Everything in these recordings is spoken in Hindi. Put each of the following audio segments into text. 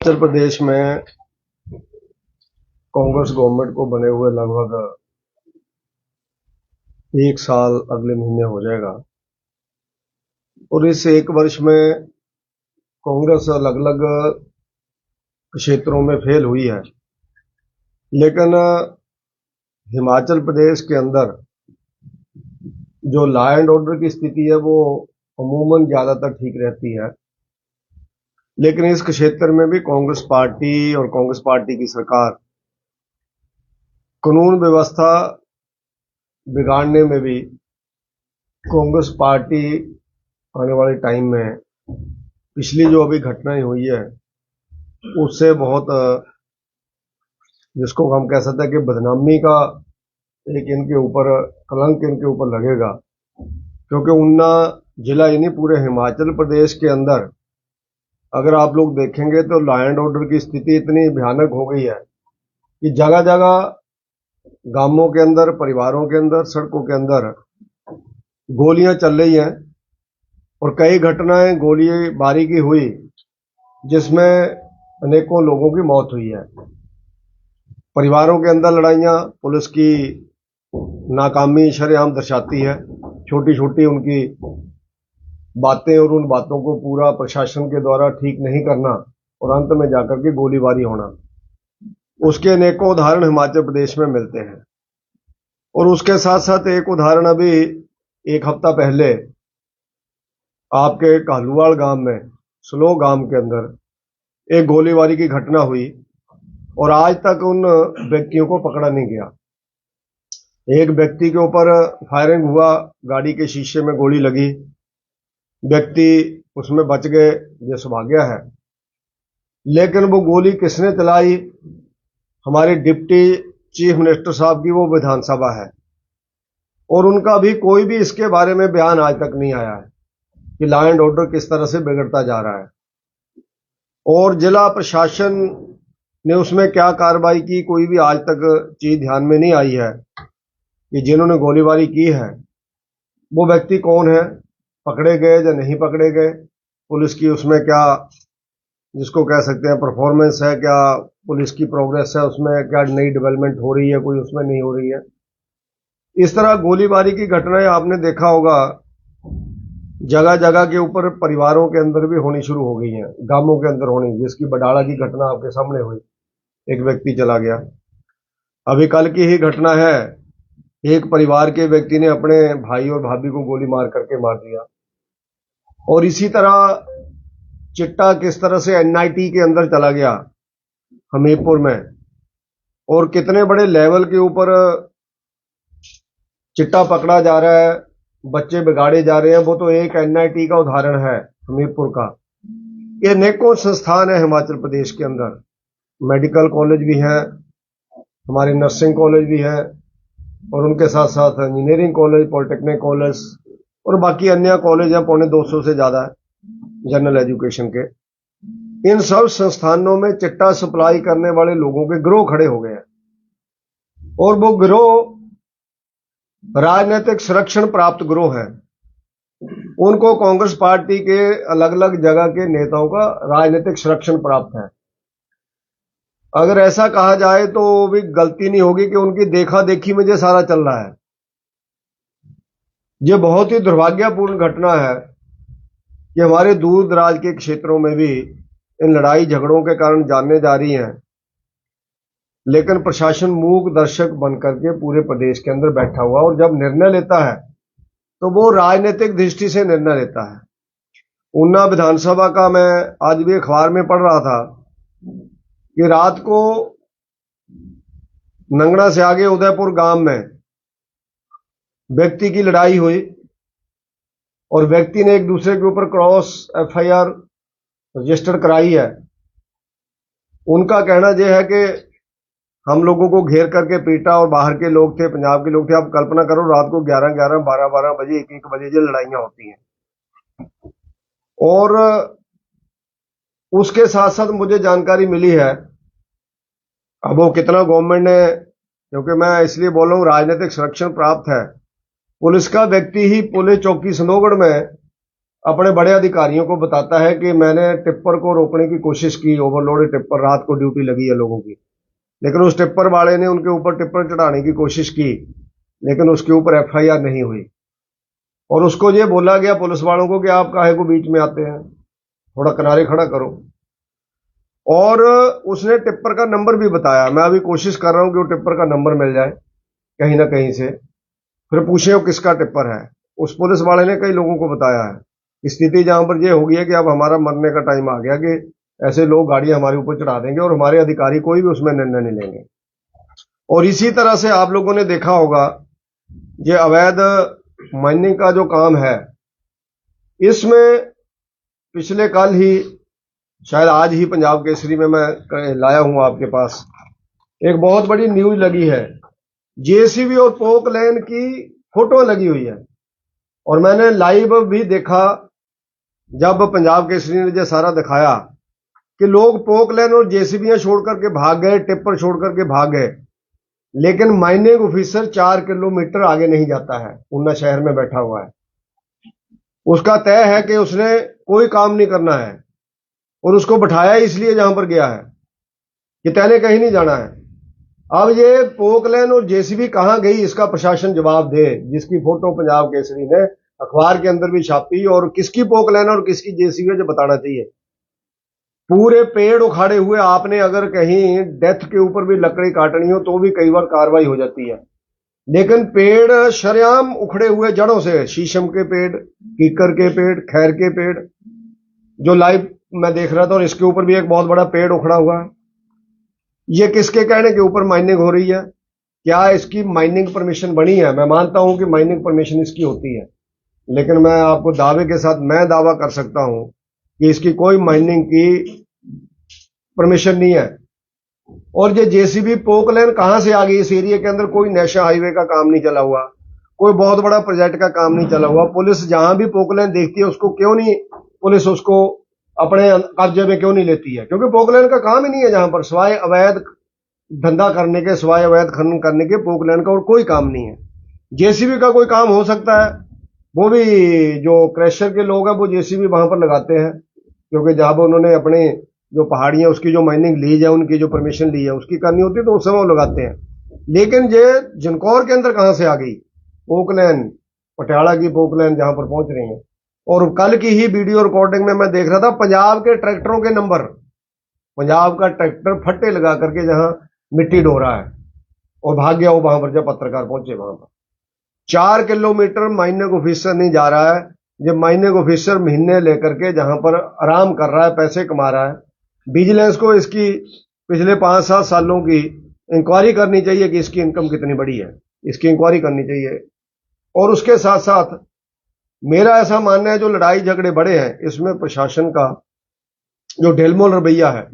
उत्तर प्रदेश में कांग्रेस गवर्नमेंट को बने हुए लगभग 1 साल अगले महीने हो जाएगा और इस 1 वर्ष में कांग्रेस अलग अलग क्षेत्रों में फेल हुई है। लेकिन हिमाचल प्रदेश के अंदर जो लॉ एंड ऑर्डर की स्थिति है वो अमूमन ज्यादातर ठीक रहती है। लेकिन इस क्षेत्र में भी कांग्रेस पार्टी और कांग्रेस पार्टी की सरकार कानून व्यवस्था बिगाड़ने में भी कांग्रेस पार्टी आने वाले टाइम में पिछली जो अभी घटनाएं हुई है उससे बहुत जिसको हम कह सकते हैं कि बदनामी का एक इनके ऊपर कलंक इनके ऊपर लगेगा, क्योंकि ऊना जिला ही नहीं पूरे हिमाचल प्रदेश के अंदर अगर आप लोग देखेंगे तो लॉ एंड ऑर्डर की स्थिति इतनी भयानक हो गई है कि जगह जगह गांवों के अंदर, परिवारों के अंदर, सड़कों के अंदर गोलियां चल रही हैं और कई घटनाएं गोलीबारी की हुई जिसमें अनेकों लोगों की मौत हुई है। परिवारों के अंदर लड़ाइयां पुलिस की नाकामी शरेआम दर्शाती है। छोटी छोटी उनकी बातें और उन बातों को पूरा प्रशासन के द्वारा ठीक नहीं करना और अंत में जाकर के गोलीबारी होना, उसके अनेकों उदाहरण हिमाचल प्रदेश में मिलते हैं। और उसके साथ साथ एक उदाहरण अभी 1 हफ्ता पहले आपके कालूवाड़ गांव में, स्लो गांव के अंदर एक गोलीबारी की घटना हुई और आज तक उन व्यक्तियों को पकड़ा नहीं गया। एक व्यक्ति के ऊपर फायरिंग हुआ, गाड़ी के शीशे में गोली लगी, व्यक्ति उसमें बच गए, ये सौभाग्य है। लेकिन वो गोली किसने चलाई? हमारे डिप्टी चीफ मिनिस्टर साहब की वो विधानसभा है और उनका भी कोई भी इसके बारे में बयान आज तक नहीं आया है कि लॉ एंड ऑर्डर किस तरह से बिगड़ता जा रहा है और जिला प्रशासन ने उसमें क्या कार्रवाई की, कोई भी आज तक चीज ध्यान में नहीं आई है कि जिन्होंने गोलीबारी की है वो व्यक्ति कौन है, पकड़े गए या नहीं पकड़े गए, पुलिस की उसमें क्या जिसको कह सकते हैं परफॉर्मेंस है, क्या पुलिस की प्रोग्रेस है, उसमें क्या नई डेवलपमेंट हो रही है, कोई उसमें नहीं हो रही है। इस तरह गोलीबारी की घटनाएं आपने देखा होगा जगह जगह के ऊपर परिवारों के अंदर भी होनी शुरू हो गई हैं, गांवों के अंदर होनी, जिसकी बडाला की घटना आपके सामने हुई, एक व्यक्ति चला गया। अभी कल की ही घटना है, एक परिवार के व्यक्ति ने अपने भाई और भाभी को गोली मार करके मार दिया। और इसी तरह चिट्टा किस तरह से एनआईटी के अंदर चला गया हमीरपुर में और कितने बड़े लेवल के ऊपर चिट्टा पकड़ा जा रहा है, बच्चे बिगाड़े जा रहे हैं। वो तो एक एनआईटी का उदाहरण है हमीरपुर का। ये अनेकों संस्थान है हिमाचल प्रदेश के अंदर, मेडिकल कॉलेज भी है, हमारे नर्सिंग कॉलेज भी है और उनके साथ साथ इंजीनियरिंग कॉलेज, पॉलिटेक्निक कॉलेज और बाकी अन्य कॉलेज हैं, 250 से ज्यादा है जनरल एजुकेशन के। इन सब संस्थानों में चिट्टा सप्लाई करने वाले लोगों के गिरोह खड़े हो गए हैं और वो गिरोह राजनीतिक संरक्षण प्राप्त गिरोह है। उनको कांग्रेस पार्टी के अलग अलग जगह के नेताओं का राजनीतिक संरक्षण प्राप्त है। अगर ऐसा कहा जाए तो भी गलती नहीं होगी कि उनकी देखा देखी में ये सारा चल रहा है। ये बहुत ही दुर्भाग्यपूर्ण घटना है कि हमारे दूर दराज के क्षेत्रों में भी इन लड़ाई झगड़ों के कारण जानें जा रही हैं, लेकिन प्रशासन मूक दर्शक बनकर के पूरे प्रदेश के अंदर बैठा हुआ और जब निर्णय लेता है तो वो राजनीतिक दृष्टि से निर्णय लेता है। ऊना विधानसभा का मैं आज भी अखबार में पढ़ रहा था कि रात को नंगड़ा से आगे उदयपुर गांव में व्यक्ति की लड़ाई हुई और व्यक्ति ने एक दूसरे के ऊपर क्रॉस एफआईआर रजिस्टर कराई है। उनका कहना यह है कि हम लोगों को घेर करके पीटा और बाहर के लोग थे, पंजाब के लोग थे। आप कल्पना करो रात को 11-11, 12-12 बजे, 1-1 बजे ये लड़ाइयां होती हैं। और उसके साथ साथ मुझे जानकारी मिली है, अब वो कितना गवर्नमेंट ने, क्योंकि मैं इसलिए बोल रहा हूं राजनीतिक संरक्षण प्राप्त है, पुलिस का व्यक्ति ही पुलिस चौकी संदोगढ़ में अपने बड़े अधिकारियों को बताता है कि मैंने टिप्पर को रोकने की कोशिश की, ओवरलोडेड टिप्पर, रात को ड्यूटी लगी है लोगों की, लेकिन उस टिप्पर वाले ने उनके ऊपर टिप्पर चढ़ाने की कोशिश की, लेकिन उसके ऊपर एफआईआर नहीं हुई। और उसको ये बोला गया पुलिस वालों को कि आप काहे को बीच में आते हैं, थोड़ा किनारे खड़ा करो। और उसने टिप्पर का नंबर भी बताया। मैं अभी कोशिश कर रहा हूं कि वो टिप्पर का नंबर मिल जाए कहीं ना कहीं से, फिर पूछे वो किसका टिप्पर है। उस पुलिस वाले ने कई लोगों को बताया है। स्थिति जहां पर यह हो गई है कि अब हमारा मरने का टाइम आ गया कि ऐसे लोग गाड़ी हमारे ऊपर चढ़ा देंगे और हमारे अधिकारी कोई भी उसमें निर्णय नहीं लेंगे। और इसी तरह से आप लोगों ने देखा होगा ये अवैध माइनिंग का जो काम है, इसमें पिछले कल ही, शायद आज ही, पंजाब केसरी में मैं लाया हूं आपके पास, एक बहुत बड़ी न्यूज लगी है। जेसीबी और पोकलैंड की फोटो लगी हुई है और मैंने लाइव भी देखा जब पंजाब केसरी ने जो सारा दिखाया कि लोग पोकलैंड और जेसीबियां छोड़ करके भाग गए, टिप्पर छोड़ करके भाग गए, लेकिन माइनिंग ऑफिसर 4 किलोमीटर आगे नहीं जाता है, ऊना शहर में बैठा हुआ है। उसका तय है कि उसने कोई काम नहीं करना है और उसको बैठाया इसलिए जहां पर गया है कि तैने कहीं नहीं जाना है। अब ये पोकलैंड और जेसीबी कहां गई, इसका प्रशासन जवाब दे, जिसकी फोटो पंजाब केसरी ने अखबार के अंदर भी छापी। और किसकी पोकलैंड और किसकी जेसीबी जो बताना चाहिए। पूरे पेड़ उखाड़े हुए, आपने अगर कहीं डेथ के ऊपर भी लकड़ी काटनी हो तो भी कई बार कार्रवाई हो जाती है, लेकिन पेड़ शरेआम उखड़े हुए जड़ों से, शीशम के पेड़, कीकर के पेड़, खैर के पेड़, जो लाइव मैं देख रहा था, और इसके ऊपर भी एक बहुत बड़ा पेड़ उखड़ा हुआ है। ये किसके कहने के ऊपर माइनिंग हो रही है? क्या इसकी माइनिंग परमिशन बनी है? मैं मानता हूं कि माइनिंग परमिशन इसकी होती है, लेकिन मैं आपको दावे के साथ मैं दावा कर सकता हूं कि इसकी कोई माइनिंग की परमिशन नहीं है। और ये जेसीबी पोकलैंड कहां से आ गई इस एरिया के अंदर? कोई नेशनल हाईवे का काम नहीं चला हुआ, कोई बहुत बड़ा प्रोजेक्ट का काम नहीं चला हुआ। पुलिस जहां भी पोकलैंड देखती है उसको क्यों नहीं, पुलिस उसको अपने कब्जे में क्यों नहीं लेती है? क्योंकि पोकलैंड का काम ही नहीं है जहां पर, सिवाय अवैध धंधा करने के, सिवाय अवैध खनन करने के, पोकलैंड का और कोई काम नहीं है। जेसीबी का कोई काम हो सकता है, वो भी जो क्रैशर के लोग हैं वो जेसीबी वहां पर लगाते हैं, क्योंकि जहां पर उन्होंने अपने जो पहाड़ियां उसकी जो माइनिंग ली है, उनकी जो परमिशन ली है उसकी करनी होती है, तो उस समय वो लगाते हैं। लेकिन ये जनकौर के अंदर कहां से आ गई पोकलैंड? पटियाला की पोकलैंड जहां पर पहुंच रही है। और कल की ही वीडियो रिकॉर्डिंग में मैं देख रहा था पंजाब के ट्रैक्टरों के नंबर, पंजाब का ट्रैक्टर फट्टे लगा करके जहां मिट्टी ढो रहा है और भाग गया वो वहां पर, जब पत्रकार पहुंचे वहां पर। 4 किलोमीटर माइनिंग ऑफिसर नहीं जा रहा है। जब माइनिंग ऑफिसर महीने लेकर के जहां पर आराम कर रहा है, पैसे कमा रहा है। विजिलेंस को इसकी पिछले 5-7 सालों की इंक्वायरी करनी चाहिए कि इसकी इनकम कितनी बड़ी है, इसकी इंक्वायरी करनी चाहिए। और उसके साथ साथ मेरा ऐसा मानना है जो लड़ाई झगड़े बढ़े हैं, इसमें प्रशासन का जो ढिलमुल रवैया है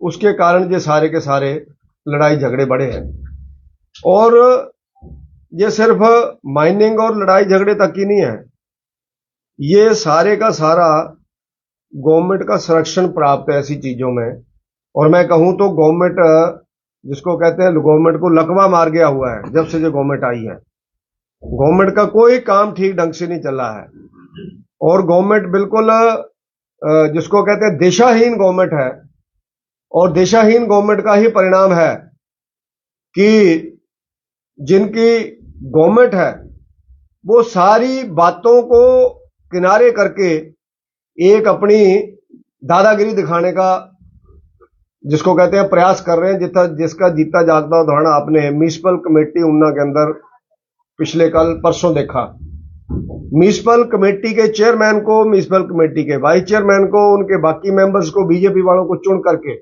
उसके कारण ये सारे के सारे लड़ाई झगड़े बढ़े हैं। और ये सिर्फ माइनिंग और लड़ाई झगड़े तक ही नहीं है, ये सारे का सारा गवर्नमेंट का संरक्षण प्राप्त है ऐसी चीजों में। और मैं कहूं तो गवर्नमेंट, जिसको कहते हैं गवर्नमेंट को लकवा मार गया हुआ है जब से जो गवर्नमेंट आई है। गवर्नमेंट का कोई काम ठीक ढंग से नहीं चल रहा है और गवर्नमेंट बिल्कुल जिसको कहते हैं दिशाहीन गवर्नमेंट है। और दिशाहीन गवर्नमेंट का ही परिणाम है कि जिनकी गवर्नमेंट है वो सारी बातों को किनारे करके एक अपनी दादागिरी दिखाने का, जिसको कहते हैं, प्रयास कर रहे हैं। जिसका जीता जागता उदाहरण आपने म्युनिसिपल कमेटी ऊना के अंदर पिछले कल परसों देखा। म्युनिसिपल कमेटी के चेयरमैन को, म्युनिसिपल कमेटी के वाइस चेयरमैन को, उनके बाकी मेंबर्स को, बीजेपी वालों को चुन करके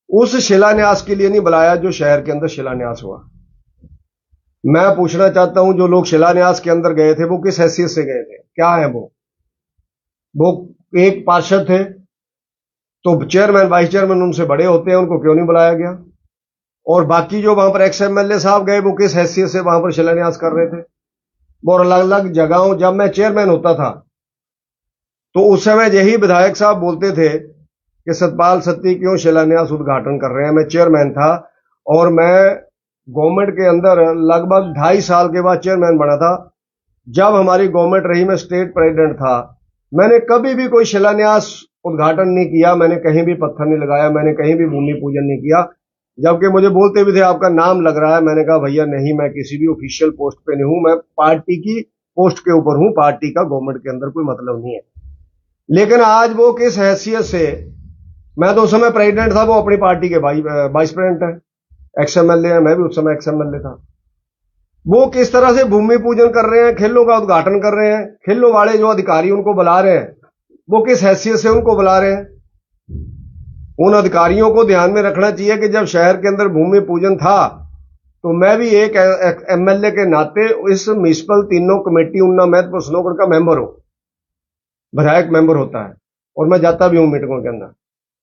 उस शिलान्यास के लिए नहीं बुलाया जो शहर के अंदर शिलान्यास हुआ। मैं पूछना चाहता हूं, जो लोग शिलान्यास के अंदर गए थे वो किस हैसियत से गए थे? क्या है वो एक पार्षद थे, तो चेयरमैन वाइस चेयरमैन उनसे बड़े होते हैं, उनको क्यों नहीं बुलाया गया? और बाकी जो वहां पर एक्स एमएलए साहब गए वो किस हैसियत से वहां पर शिलान्यास कर रहे थे? वो अलग अलग जगहों, जब मैं चेयरमैन होता था तो उस समय यही विधायक साहब बोलते थे कि सतपाल सत्ती क्यों शिलान्यास उद्घाटन कर रहे हैं। मैं चेयरमैन था और मैं गवर्नमेंट के अंदर लगभग 2.5 साल के बाद चेयरमैन बना था। जब हमारी गवर्नमेंट रही, मैं स्टेट प्रेसिडेंट था, मैंने कभी भी कोई शिलान्यास उद्घाटन नहीं किया, मैंने कहीं भी पत्थर नहीं लगाया, मैंने कहीं भी भूमि पूजन नहीं किया। जबकि मुझे बोलते भी थे आपका नाम लग रहा है, मैंने कहा भैया नहीं, मैं किसी भी ऑफिशियल पोस्ट पे नहीं हूं, मैं पार्टी की पोस्ट के ऊपर हूं, पार्टी का गवर्नमेंट के अंदर कोई मतलब नहीं है। लेकिन आज वो किस हैसियत से, मैं तो उस समय प्रेसिडेंट था, वो अपनी पार्टी के वाइस प्रेसिडेंट है, एक्स एमएलए है, मैं भी उस समय एक्स एमएलए था। वो किस तरह से भूमि पूजन कर रहे हैं, खेलों का उद्घाटन कर रहे हैं, खेलों वाले जो अधिकारी उनको बुला रहे हैं, वो किस हैसियत से उनको बुला रहे हैं। उन अधिकारियों को ध्यान में रखना चाहिए कि जब शहर के अंदर भूमि पूजन था तो मैं भी एक एमएलए के नाते इस म्युनिसिपल तीनों कमेटी उन्ना महत्वपूर्ण स्लोगढ़ का मेंबर हूं, विधायक मेंबर होता है, और मैं जाता भी हूं मीटिंगों के अंदर।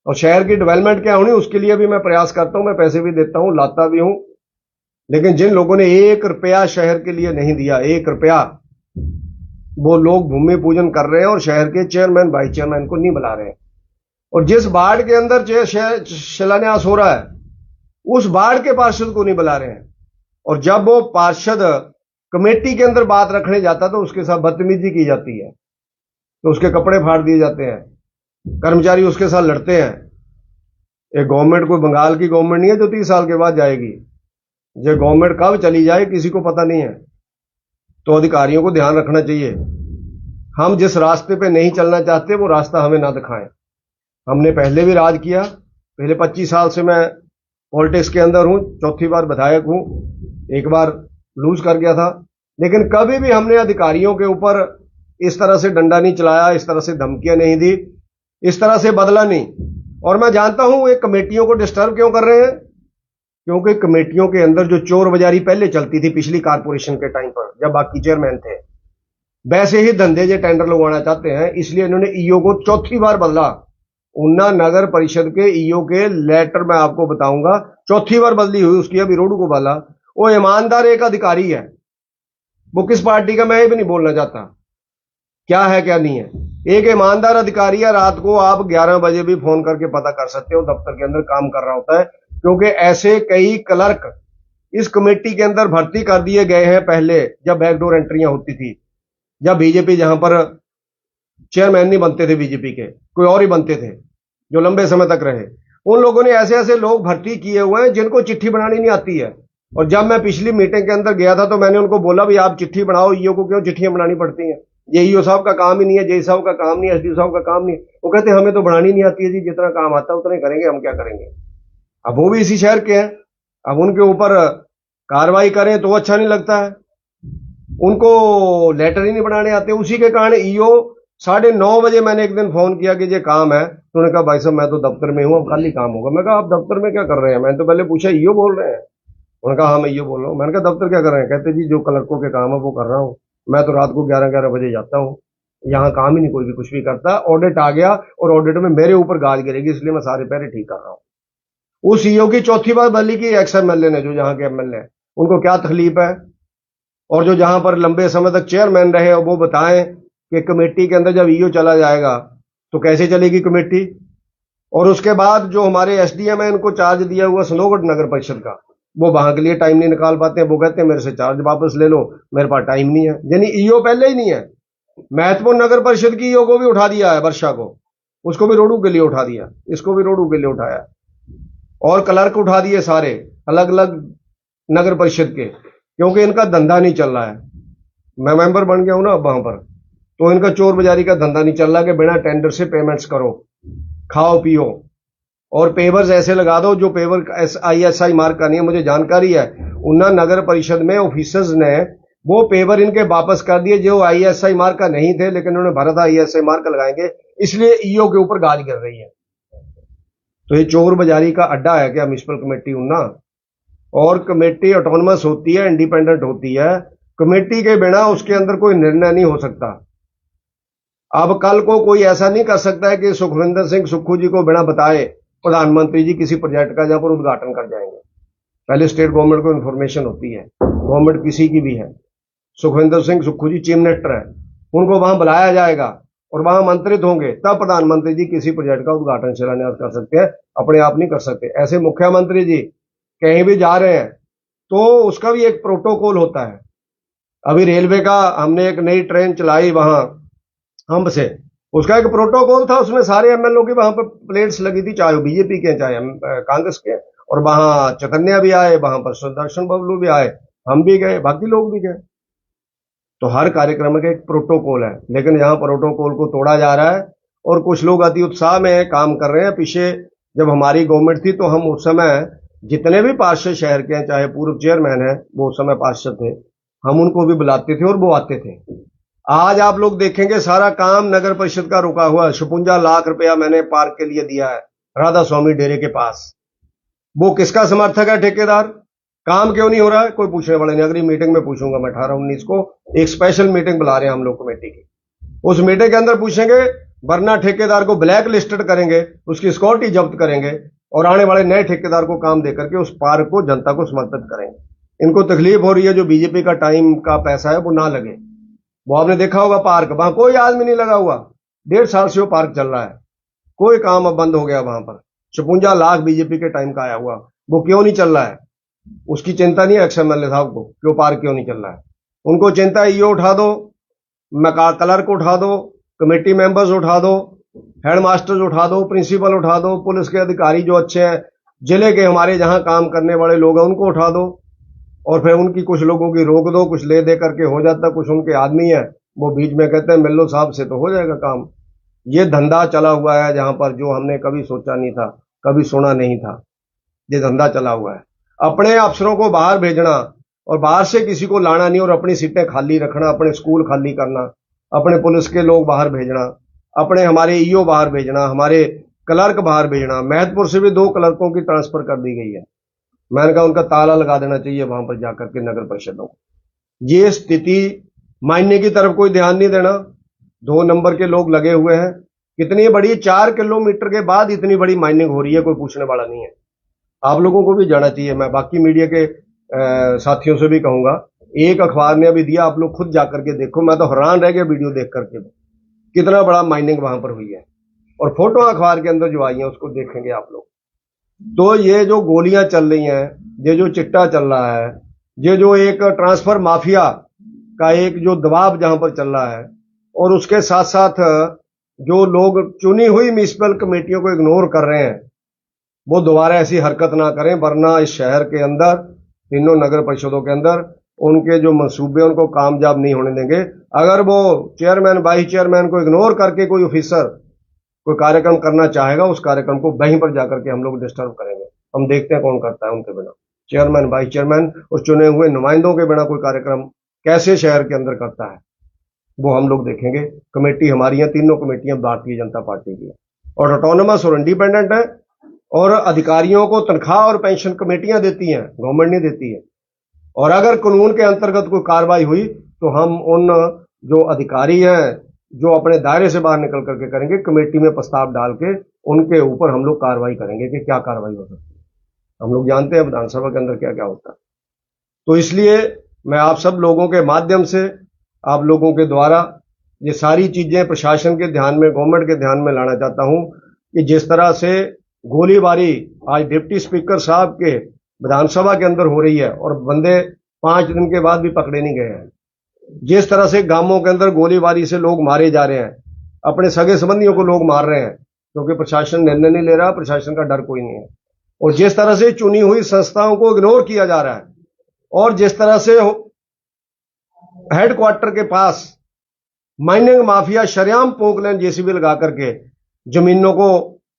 और शहर की डेवलपमेंट क्या होनी उसके लिए भी मैं प्रयास करता हूं, मैं पैसे भी देता हूं, लाता भी हूं। लेकिन जिन लोगों ने 1 रुपया शहर के लिए नहीं दिया, 1 रुपया, वो लोग भूमि पूजन कर रहे हैं और शहर के चेयरमैन वाइस चेयरमैन को नहीं बुला रहे हैं। और जिस वार्ड के अंदर शिलान्यास हो रहा है उस वार्ड के पार्षद को नहीं बुला रहे हैं। और जब वो पार्षद कमेटी के अंदर बात रखने जाता तो उसके साथ बदतमीजी की जाती है, तो उसके कपड़े फाड़ दिए जाते हैं, कर्मचारी उसके साथ लड़ते हैं। एक गवर्नमेंट कोई बंगाल की गवर्नमेंट नहीं है जो 30 साल के बाद जाएगी, ये गवर्नमेंट कब चली जाए किसी को पता नहीं है। तो अधिकारियों को ध्यान रखना चाहिए, हम जिस रास्ते पे नहीं चलना चाहते वो रास्ता हमें ना दिखाएं। हमने पहले भी राज किया, पहले 25 साल से मैं पॉलिटिक्स के अंदर हूं, चौथी बार विधायक हूं, एक बार लूज कर गया था, लेकिन कभी भी हमने अधिकारियों के ऊपर इस तरह से डंडा नहीं चलाया, इस तरह से धमकियां नहीं दी, इस तरह से बदला नहीं। और मैं जानता हूं ये कमेटियों को डिस्टर्ब क्यों कर रहे हैं, क्योंकि कमेटियों के अंदर जो चोर बाजारी पहले चलती थी पिछली कारपोरेशन के टाइम पर जब बाकी चेयरमैन थे, वैसे ही धंधे जो टेंडर लगवाना चाहते हैं, इसलिए इन्होंने ईओ को चौथी बार बदला। उन्ना नगर परिषद के ईओ के लेटर मैं आपको बताऊंगा, चौथी बार बदली हुई उसकी, अभी रोडू को बदला। वो ईमानदार एक अधिकारी है, वो किस पार्टी का मैं ये भी नहीं बोलना चाहता, क्या है क्या नहीं है, एक ईमानदार अधिकारी है। रात को आप 11 बजे भी फोन करके पता कर सकते हो दफ्तर के अंदर काम कर रहा होता है, क्योंकि ऐसे कई क्लर्क इस कमेटी के अंदर भर्ती कर दिए गए हैं पहले जब बैकडोर एंट्रियां होती थी, जब बीजेपी जहां पर चेयरमैन नहीं बनते थे बीजेपी के, कोई और ही बनते थे जो लंबे समय तक रहे। उन लोगों ने ऐसे ऐसे लोग भर्ती किए हुए हैं जिनको चिट्ठी बनानी नहीं आती है। और जब मैं पिछली मीटिंग के अंदर गया था तो मैंने उनको बोला भी आप चिट्ठी बनाओ, ईओ को क्यों चिट्ठियां बनानी पड़ती हैं, ये ईओ साहब का काम ही नहीं है, जेई साहब का काम नहीं है, एसडीओ साहब का काम नहीं है। वो कहते हमें तो बनानी नहीं आती है जी, जितना काम आता है उतना ही करेंगे, हम क्या करेंगे। अब वो भी इसी शहर के हैं, अब उनके ऊपर कार्रवाई करें तो अच्छा नहीं लगता है, उनको लेटर ही नहीं बनाने आते। उसी के कारण ईओ 9:30 बजे मैंने एक दिन फोन किया कि ये काम है, तो उन्होंने कहा भाई साहब मैं तो दफ्तर में हूं, अब कल ही काम होगा। मैं कहा आप दफ्तर में क्या कर रहे हैं, मैंने तो पहले पूछा ईओ बोल रहे हैं, उन्होंने कहा हाँ मैं ईओ बोल रहा हूँ। मैंने कहा दफ्तर क्या कर रहे हैं, कहते जी जो क्लर्कों के काम है वो कर रहा हूँ, मैं तो रात को 11-11 बजे जाता हूँ, यहाँ काम ही नहीं कोई भी कुछ भी करता। ऑडिट आ गया और ऑडिट में मेरे ऊपर गाज गिरेगी, इसलिए मैं सारे पैरे ठीक कर रहा हूँ। उस ईओ की चौथी बार बदली की एक्स एमएलए ने, जो यहाँ के एमएलए हैं, उनको क्या तकलीफ है। और जो जहां पर लंबे समय तक चेयरमैन रहे वो बताएं कि कमेटी के अंदर जब ईओ चला जाएगा तो कैसे चलेगी कमेटी। और उसके बाद जो हमारे एसडीएम है, इनको चार्ज दिया हुआ स्लोगढ़ नगर परिषद का, वो वहां के लिए टाइम नहीं निकाल पाते हैं। वो कहते हैं मेरे से चार्ज वापस ले लो, मेरे पास टाइम नहीं है। यानी ईओ पहले ही नहीं है। महत्वपूर्ण नगर परिषद की ईओ को भी उठा दिया है, वर्षा को, उसको भी रोडू के लिए उठा दिया, इसको भी रोडू के लिए उठाया, और क्लर्क उठा दिए सारे अलग अलग नगर परिषद के, क्योंकि इनका धंधा नहीं चल रहा है। मैं मेंबर बन गया हूं ना अब वहां पर, तो इनका चोर बाजारी का धंधा नहीं चल रहा कि बिना टेंडर से पेमेंट्स करो, खाओ पियो, और पेवर्स ऐसे लगा दो जो पेवर आईएसआई मार्क का नहीं है। मुझे जानकारी है उन्ना नगर परिषद में ऑफिसर्स ने वो पेवर इनके वापस कर दिए जो आईएसआई मार्क का नहीं थे, लेकिन उन्होंने भारत आईएसआई मार्क लगाएंगे, इसलिए ईओ के ऊपर गाज गिर रही है। तो ये चोर बाजारी का अड्डा है क्या म्युनिसिपल कमेटी उन्ना। और कमेटी ऑटोनमस होती है, इंडिपेंडेंट होती है, कमेटी के बिना उसके अंदर कोई निर्णय नहीं हो सकता। अब कल को कोई ऐसा नहीं कर सकता है कि सुखविंदर सिंह सुक्खू जी को बिना बताए प्रधानमंत्री जी किसी प्रोजेक्ट का जहां पर उद्घाटन कर जाएंगे। पहले स्टेट गवर्नमेंट को इंफॉर्मेशन होती है, गवर्नमेंट किसी की भी है, सुखविंदर सिंह सुक्खू जी चीफ मिनिस्टर है, उनको वहां बुलाया जाएगा और वहां आमंत्रित होंगे, तब प्रधानमंत्री जी किसी प्रोजेक्ट का उद्घाटन शिलान्यास कर सकते हैं, अपने आप नहीं कर सकते। ऐसे मुख्यमंत्री जी कहीं भी जा रहे हैं तो उसका भी एक प्रोटोकॉल होता है। अभी रेलवे का हमने एक नई ट्रेन चलाई वहां अंब से, उसका एक प्रोटोकॉल था, उसमें सारे एमएलओ की वहां पर प्लेट्स लगी थी, चाहे वो बीजेपी के चाहे कांग्रेस के, और वहां चकन्या भी आए, वहां पर सुदर्शन बबलू भी आए, हम भी गए, बाकी लोग भी गए। तो हर कार्यक्रम का एक प्रोटोकॉल है, लेकिन यहाँ प्रोटोकॉल को तोड़ा जा रहा है और कुछ लोग अति उत्साह में काम कर रहे हैं। पीछे जब हमारी गवर्नमेंट थी तो हम उस समय जितने भी पार्षद शहर के हैं, चाहे पूर्व चेयरमैन है वो उस समय पार्षद थे, हम उनको भी बुलाते थे और वो आते थे। आज आप लोग देखेंगे सारा काम नगर परिषद का रुका हुआ है। 56 लाख रुपया मैंने पार्क के लिए दिया है राधा स्वामी डेरे के पास। वो किसका समर्थक है? ठेकेदार। काम क्यों नहीं हो रहा है? कोई पूछने वाला नहीं। अगली मीटिंग में पूछूंगा मैं 18-19 को, एक स्पेशल मीटिंग बुला रहे हैं हम लोग कमेटी की। उस मीटिंग के अंदर पूछेंगे, वरना ठेकेदार को ब्लैक लिस्टेड करेंगे, उसकी सिक्योरिटी जब्त करेंगे और आने वाले नए ठेकेदार को काम देकर के उस पार्क को जनता को समर्पित करेंगे। इनको तकलीफ हो रही है जो बीजेपी का टाइम का पैसा है वो ना लगे। वो आपने देखा होगा पार्क, वहां कोई आदमी नहीं लगा हुआ, 1.5 साल से वो पार्क चल रहा है, कोई काम अब बंद हो गया वहां पर। 56 लाख बीजेपी के टाइम का आया हुआ, वो क्यों नहीं चल रहा है? उसकी चिंता नहीं है एक्सएमएलए साहब को कि वो पार्क क्यों नहीं चल रहा है। उनको चिंता है ईओ उठा दो, क्लर्क उठा दो, कमेटी मेंबर्स उठा दो, हेडमास्टर्स उठा दो, प्रिंसिपल उठा दो, पुलिस के अधिकारी जो अच्छे हैं, जिले के हमारे जहां काम करने वाले लोग हैं उनको उठा दो, और फिर उनकी कुछ लोगों की रोक दो, कुछ ले दे करके हो जाता। कुछ उनके आदमी है वो बीच में कहते हैं मिल लो साहब से तो हो जाएगा काम। ये धंधा चला हुआ है जहां पर, जो हमने कभी सोचा नहीं था, कभी सुना नहीं था, ये धंधा चला हुआ है। अपने अफसरों को बाहर भेजना और बाहर से किसी को लाना नहीं, और अपनी सीटें खाली रखना, अपने स्कूल खाली करना, अपने पुलिस के लोग बाहर भेजना, अपने हमारे ईओ बाहर भेजना, हमारे क्लर्क बाहर भेजना। महतपुर से भी 2 क्लर्कों की ट्रांसफर कर दी गई है। मैंने कहा उनका ताला लगा देना चाहिए वहां पर जाकर के नगर परिषदों को। ये स्थिति, मायने की तरफ कोई ध्यान नहीं देना, 2 नंबर के लोग लगे हुए हैं। कितनी बड़ी, 4 किलोमीटर के बाद इतनी बड़ी माइनिंग हो रही है, कोई पूछने वाला नहीं है। आप लोगों को भी जाना चाहिए। मैं बाकी मीडिया के साथियों से भी कहूंगा, एक अखबार ने अभी दिया, आप लोग खुद जाकर के देखो। मैं तो हैरान रह गया वीडियो देख करके, कितना बड़ा माइनिंग वहां पर हुई है, और फोटो अखबार के अंदर जो आई है उसको देखेंगे आप लोग। तो ये जो गोलियां चल रही हैं, ये जो चिट्टा चल रहा है, ये जो एक ट्रांसफर माफिया का एक जो दबाव जहां पर चल रहा है, और उसके साथ साथ जो लोग चुनी हुई म्युनिसिपल कमेटियों को इग्नोर कर रहे हैं, वो दोबारा ऐसी हरकत ना करें, वरना इस शहर के अंदर, तीनों नगर परिषदों के अंदर उनके जो मंसूबे उनको कामयाब नहीं होने देंगे। अगर वो चेयरमैन वाइस चेयरमैन को इग्नोर करके कोई ऑफिसर कोई कार्यक्रम करना चाहेगा, उस कार्यक्रम को वहीं पर जाकर के हम लोग डिस्टर्ब करेंगे। हम देखते हैं कौन करता है उनके बिना, चेयरमैन वाइस चेयरमैन और चुने हुए नुमाइंदों के बिना कोई कार्यक्रम कैसे शहर के अंदर करता है, वो हम लोग देखेंगे। कमेटी हमारी है, तीनों कमेटियां भारतीय जनता पार्टी की है, और ऑटोनोमस और इंडिपेंडेंट है, और अधिकारियों को तनख्वाह और पेंशन कमेटियां देती हैं, गवर्नमेंट नहीं देती है। और अगर कानून के अंतर्गत कोई कार्रवाई हुई तो हम उन जो अधिकारी हैं जो अपने दायरे से बाहर निकल करके करेंगे, कमेटी में प्रस्ताव डाल के उनके ऊपर हम लोग कार्रवाई करेंगे कि क्या कार्रवाई हो सकती है। हम लोग जानते हैं विधानसभा के अंदर क्या क्या होता है। तो इसलिए मैं आप सब लोगों के माध्यम से, आप लोगों के द्वारा ये सारी चीजें प्रशासन के ध्यान में, गवर्नमेंट के ध्यान में लाना चाहता हूं कि जिस तरह से गोलीबारी आज डिप्टी स्पीकर साहब के विधानसभा के अंदर हो रही है और बंदे 5 दिन के बाद भी पकड़े नहीं गए हैं, जिस तरह से गांवों के अंदर गोलीबारी से लोग मारे जा रहे हैं, अपने सगे संबंधियों को लोग मार रहे हैं क्योंकि प्रशासन निर्णय नहीं ले रहा, प्रशासन का डर कोई नहीं है, और जिस तरह से चुनी हुई संस्थाओं को इग्नोर किया जा रहा है, और जिस तरह से हेडक्वार्टर के पास माइनिंग माफिया शरेआम पोकलैंड जेसीबी लगा करके जमीनों को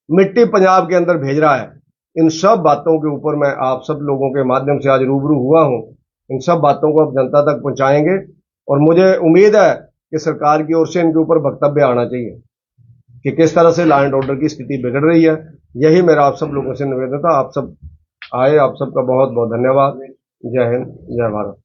मिट्टी पंजाब के अंदर भेज रहा है, इन सब बातों के ऊपर मैं आप सब लोगों के माध्यम से आज रूबरू हुआ हूं। इन सब बातों को अब जनता तक पहुंचाएंगे, और मुझे उम्मीद है कि सरकार की ओर से इनके ऊपर वक्तव्य आना चाहिए कि किस तरह से लॉ एंड ऑर्डर की स्थिति बिगड़ रही है। यही मेरा आप सब लोगों से निवेदन था। आप सब आए, आप सबका बहुत बहुत धन्यवाद। जय हिंद, जय भारत।